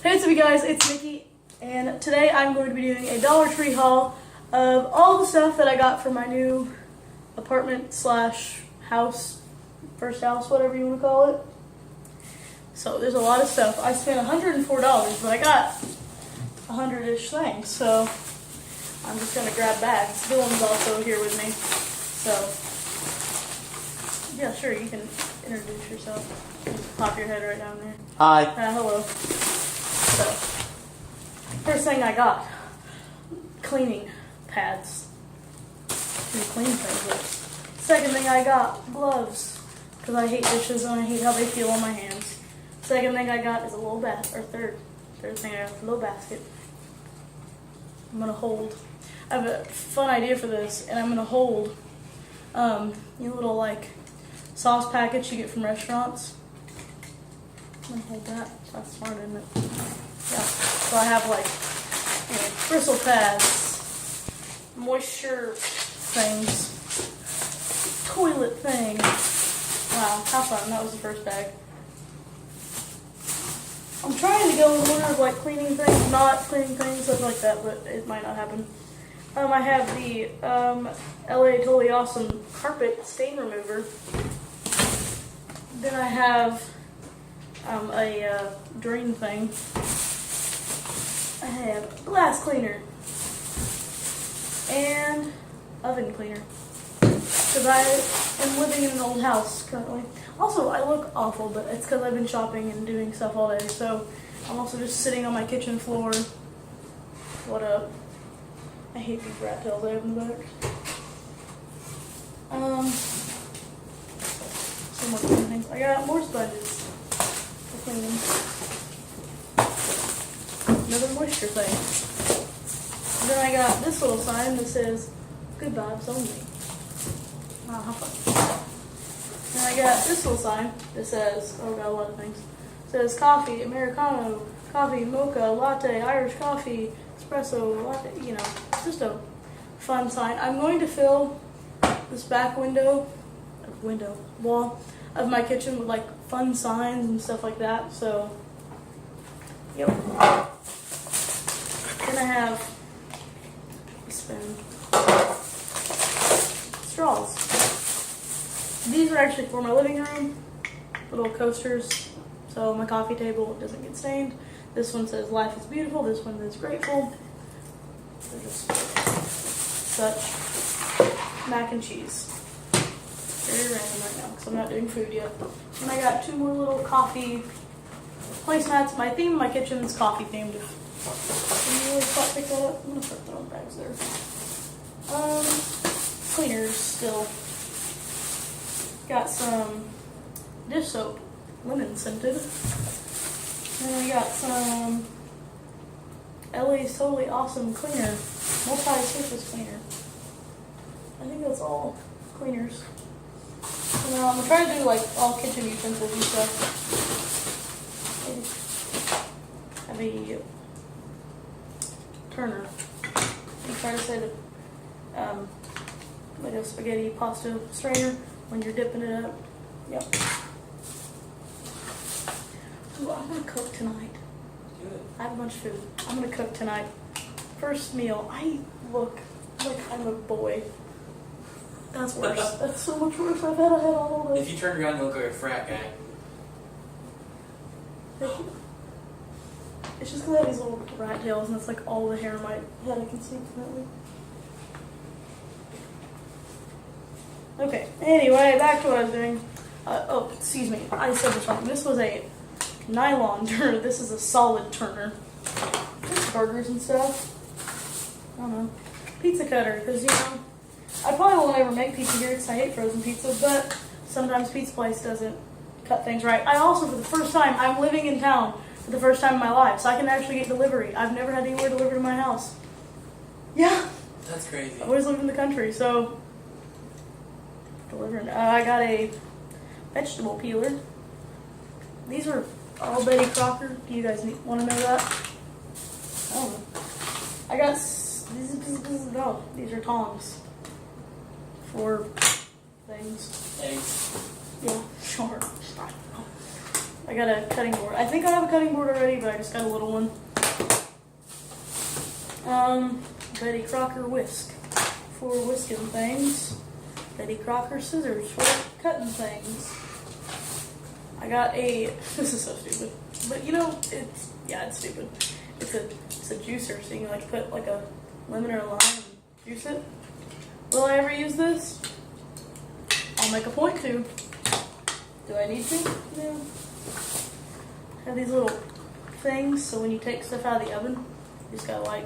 Hey, what's up, you guys? It's Nikki, and today I'm going to be doing a Dollar Tree haul of all the stuff that I got for my new apartment slash house, first house, whatever you want to call it. So there's a lot of stuff. I spent $104, but I got 100-ish things, so I'm just going to grab bags. Dylan's also here with me, so yeah, sure, you can introduce yourself. Just pop your head right down there. Hi. Hello. So, first thing I got, cleaning pads to clean things with. Second thing I got, gloves, because I hate dishes and I hate how they feel on my hands. Second thing I got is a little basket, or third thing I got is a little basket. I'm going to hold, I have a fun idea for this, and I'm going to hold, you little like sauce packets you get from restaurants. I'm going to hold that. That's smart, isn't it? Yeah. So I have like, bristle pads, moisture things, toilet thing. Wow, how fun. That was the first bag. I'm trying to go in order of like cleaning things, not cleaning things, stuff like that, but it might not happen. I have the LA Totally Awesome carpet stain remover. Then I have a drain thing. I have glass cleaner and oven cleaner because I am living in an old house currently. Also, I look awful, but it's because I've been shopping and doing stuff all day. So I'm also just sitting on my kitchen floor. What up? I hate these rat tails I have in the back. Some more cleaning things. I got more sponges for cleaning. Another moisture thing. And then I got this little sign that says, "Good vibes only." Wow, how fun. And I got this little sign that says, oh, got a lot of things. It says coffee, Americano, coffee, mocha, latte, Irish coffee, espresso, latte, it's just a fun sign. I'm going to fill this back wall of my kitchen with like fun signs and stuff like that, so, yep. Then I have a spoon. Straws. These are actually for my living room, little coasters, so my coffee table doesn't get stained. This one says life is beautiful, this one is grateful. They're just such mac and cheese. Very random right now because I'm not doing food yet. And I got two more little coffee placemats. My theme in my kitchen is coffee themed. Can you really pick that up? I'm going to put them on bags there. Cleaners still. Got some dish soap, lemon scented. And I got some LA's Totally Awesome cleaner, multi-surface cleaner. I think that's all cleaners. And I'm trying to do like all kitchen utensils and stuff. I have a turner. I'm trying to say that like a spaghetti pasta strainer when you're dipping it up. Yep. Ooh, I'm gonna cook tonight. Good. I have a bunch of food. I'm gonna cook tonight. First meal. I look like I'm a boy. That's worse. That's so much worse. I've had a head all day. If you turn around, you look like a frat guy. It's just because I have these little rat tails and it's like all the hair on my head I can see currently. Okay, anyway, back to what I was doing. Oh, excuse me, I said this wrong. This was a nylon turner. This is a solid turner. Just burgers and stuff. I don't know. Pizza cutter, because, I probably won't ever make pizza here because I hate frozen pizza, but sometimes Pizza Place doesn't cut things right. I also, for the first time, I'm living in town for the first time in my life, so I can actually get delivery. I've never had anywhere delivered to my house. Yeah. That's crazy. I always lived in the country, so delivering. I got a vegetable peeler. These are all Betty Crocker. Do you guys want to know that? I don't know. I got these are tongs for things. Eggs. Yeah, sure. I got a cutting board. I think I have a cutting board already, but I just got a little one. Betty Crocker whisk for whisking things. Betty Crocker scissors for cutting things. I got a, this is so stupid, but you know, it's stupid. It's a juicer, so you can like put like a lemon or a lime and juice it. Will I ever use this? I'll make a point to. Do I need to? No. Have these little things, so when you take stuff out of the oven, you just gotta like,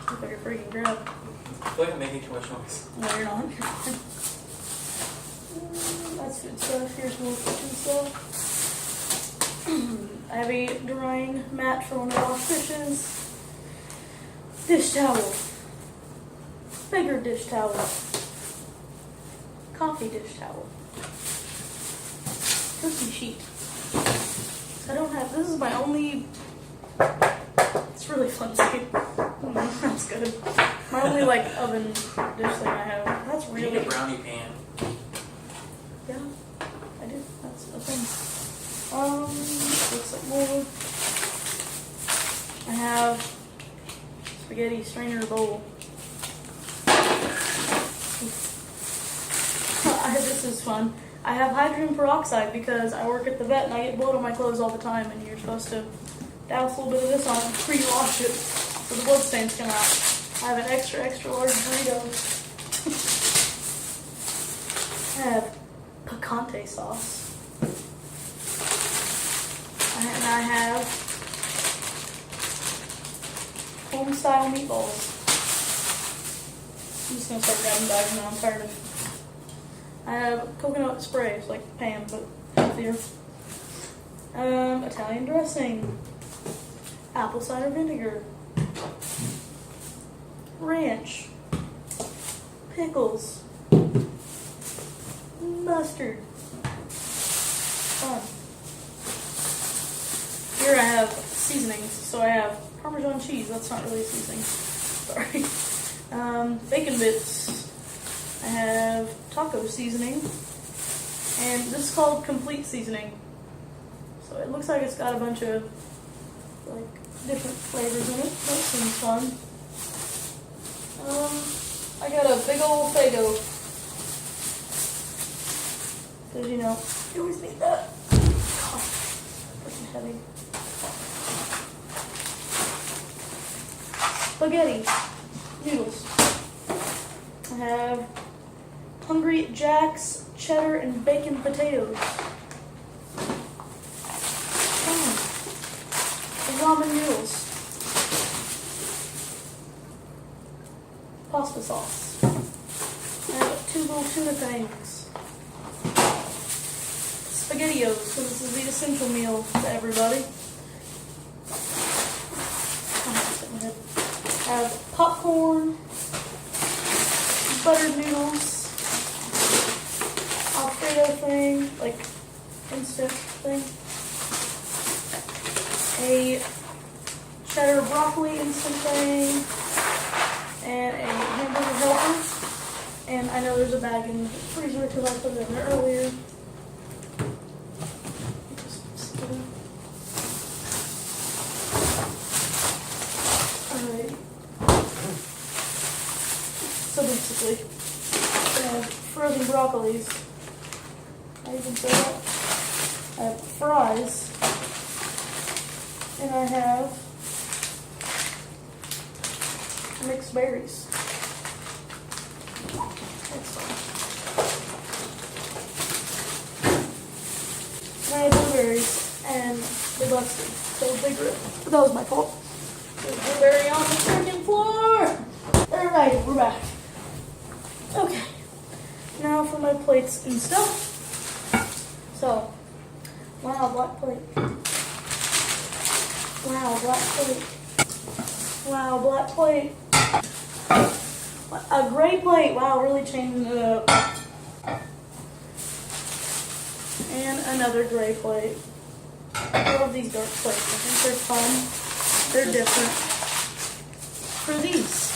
look like a freaking grab. I feel like I'm making too much noise. No, you're not. That's good stuff. Here's more kitchen stuff. I have a drying mat for when I wash dishes. Dish towel. Bigger dish towel. Coffee dish towel. Cookie sheet. I don't have, this is my only, it's really flimsy. That's good. My only like oven dish thing I have. That's You really, need a brownie pan. yeah, I do. That's a thing. Looks like more. I have spaghetti strainer bowl. This is fun. I have hydrogen peroxide because I work at the vet and I get blood on my clothes all the time, and you're supposed to douse a little bit of this on it before you wash it so the blood stains come out. I have an extra large burrito. I have picante sauce. And I have home style meatballs. I'm just gonna start grabbing bags now. I'm tired of. I have coconut spray, it's like Pam, but healthier. Italian dressing, apple cider vinegar, ranch, pickles, mustard. Fun. Here I have seasonings. So I have Parmesan cheese. That's not really a seasoning. Sorry. Bacon bits. I have taco seasoning. And this is called complete seasoning. So it looks like it's got a bunch of like different flavors in it. That seems fun. I got a big old Faygo. Because you know, you always need that. God, freaking heavy. Spaghetti noodles. I have Hungry Jack's cheddar and bacon potatoes. Ramen noodles. Pasta sauce. I have 2 little tuna things. SpaghettiOs, so this is the essential meal to everybody. I have popcorn, buttered noodles, Alfredo thing, like instant thing, a cheddar broccoli instant thing, and a hamburger helper. And I know there's a bag in the freezer because I put it in there earlier. Alright. So basically, I have frozen broccolis. I even say that. I have fries. And I have mixed berries. That's fun. And I have blueberries, and they busted. So big rip. But that was my fault. There's a blueberry on the freaking floor! Alright, we're back. Okay. Now for my plates and stuff. So, wow, black plate. Wow, black plate. Wow, black plate. A gray plate. Wow, really changing it up. And another gray plate. I love these dark plates. I think they're fun. They're different. For these,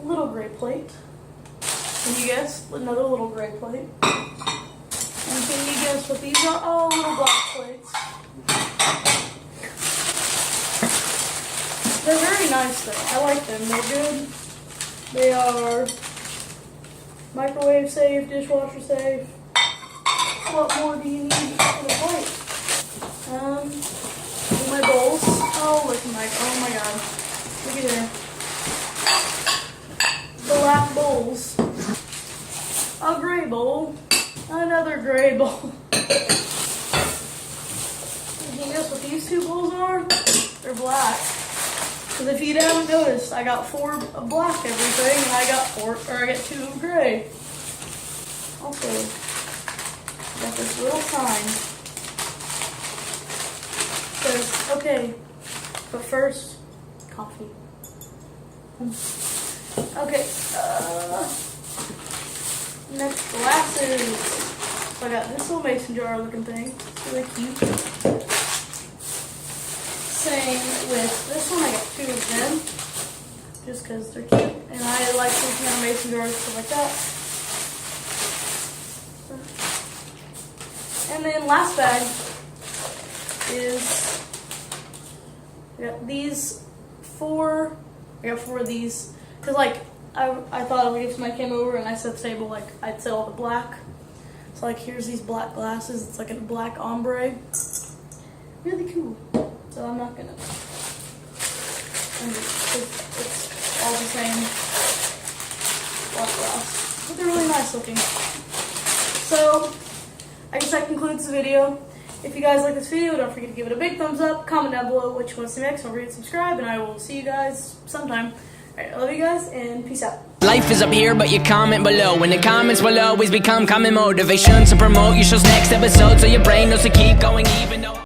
little gray plate. And you guess? Another little gray plate. And can you guess what these are? Oh, little black plates. They're very nice though. I like them. They're good. They are microwave safe, dishwasher safe. What more do you need for the plate? My bowls. Oh, look at oh my god. Look at there. Black bowls. A gray bowl. Another gray bowl. Can you guess what these two bowls are? They're black. Because if you haven't noticed, I got 4 of black everything, and I got 2 of gray. Also, got this little sign. Says, okay, but first, coffee. Okay, next glasses. So I got this little mason jar looking thing. It's really cute. Same with this one, I got 2 of them, just because they're cute, and I like looking at mason jars, stuff like that. And then last bag is, I got these 4, I got 4 of these, because like, I thought if somebody came over and I set the table, like, I'd set all the black. So like, here's these black glasses, it's like a black ombre, really cool. So I'm not gonna, it's all the same black glass, but they're really nice looking. So, I guess that concludes the video. If you guys like this video, don't forget to give it a big thumbs up, comment down below what you want to see next, don't forget to subscribe, and I will see you guys sometime. Alright, I love you guys, and peace out. Life is up here, but you comment below, and the comments will always become common motivation to promote your show's next episode, so your brain knows to keep going even though